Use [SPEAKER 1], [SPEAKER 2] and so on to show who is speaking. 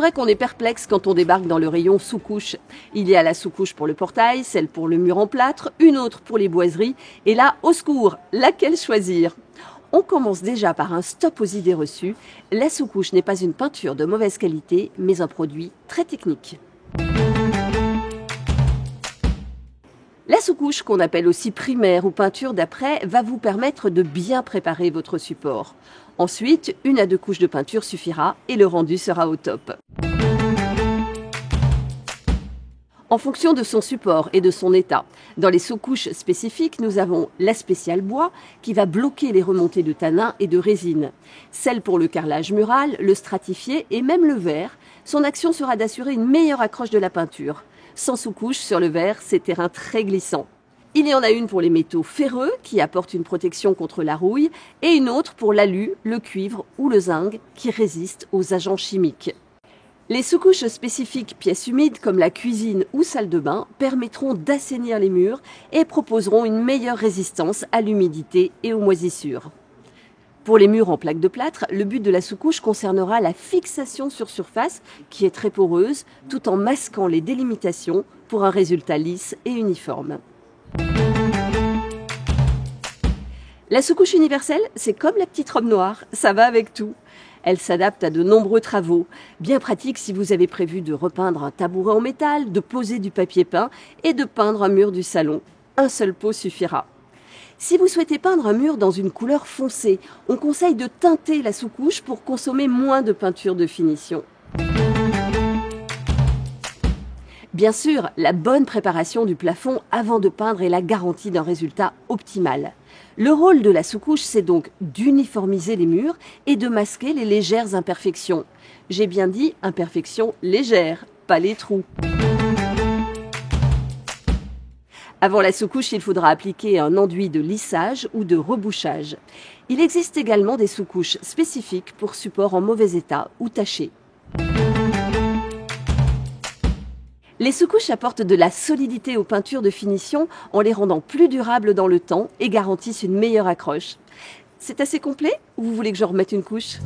[SPEAKER 1] vrai qu'on est perplexe quand on débarque dans le rayon sous-couche. Il y a la sous-couche pour le portail, celle pour le mur en plâtre, une autre pour les boiseries, et là, au secours, laquelle choisir ? On commence déjà par un stop aux idées reçues. La sous-couche n'est pas une peinture de mauvaise qualité, mais un produit très technique. La sous-couche, qu'on appelle aussi primaire ou peinture d'après, va vous permettre de bien préparer votre support. Ensuite, 1 à 2 couches de peinture suffira et le rendu sera au top. En fonction de son support et de son état, dans les sous-couches spécifiques, nous avons la spéciale bois qui va bloquer les remontées de tanin et de résine. Celle pour le carrelage mural, le stratifié et même le verre, son action sera d'assurer une meilleure accroche de la peinture. Sans sous-couche sur le verre, c'est terrain très glissant. Il y en a une pour les métaux ferreux qui apportent une protection contre la rouille et une autre pour l'alu, le cuivre ou le zinc qui résistent aux agents chimiques. Les sous-couches spécifiques pièces humides comme la cuisine ou salle de bain permettront d'assainir les murs et proposeront une meilleure résistance à l'humidité et aux moisissures. Pour les murs en plaque de plâtre, le but de la sous-couche concernera la fixation sur surface qui est très poreuse tout en masquant les délimitations pour un résultat lisse et uniforme. La sous-couche universelle, c'est comme la petite robe noire, ça va avec tout. Elle s'adapte à de nombreux travaux, bien pratique si vous avez prévu de repeindre un tabouret en métal, de poser du papier peint et de peindre un mur du salon. Un seul pot suffira. Si vous souhaitez peindre un mur dans une couleur foncée, on conseille de teinter la sous-couche pour consommer moins de peinture de finition. Bien sûr, la bonne préparation du plafond avant de peindre est la garantie d'un résultat optimal. Le rôle de la sous-couche, c'est donc d'uniformiser les murs et de masquer les légères imperfections. J'ai bien dit imperfections légères, pas les trous. Avant la sous-couche, il faudra appliquer un enduit de lissage ou de rebouchage. Il existe également des sous-couches spécifiques pour supports en mauvais état ou tachés. Les sous-couches apportent de la solidité aux peintures de finition en les rendant plus durables dans le temps et garantissent une meilleure accroche. C'est assez complet ou vous voulez que j'en remette une couche ?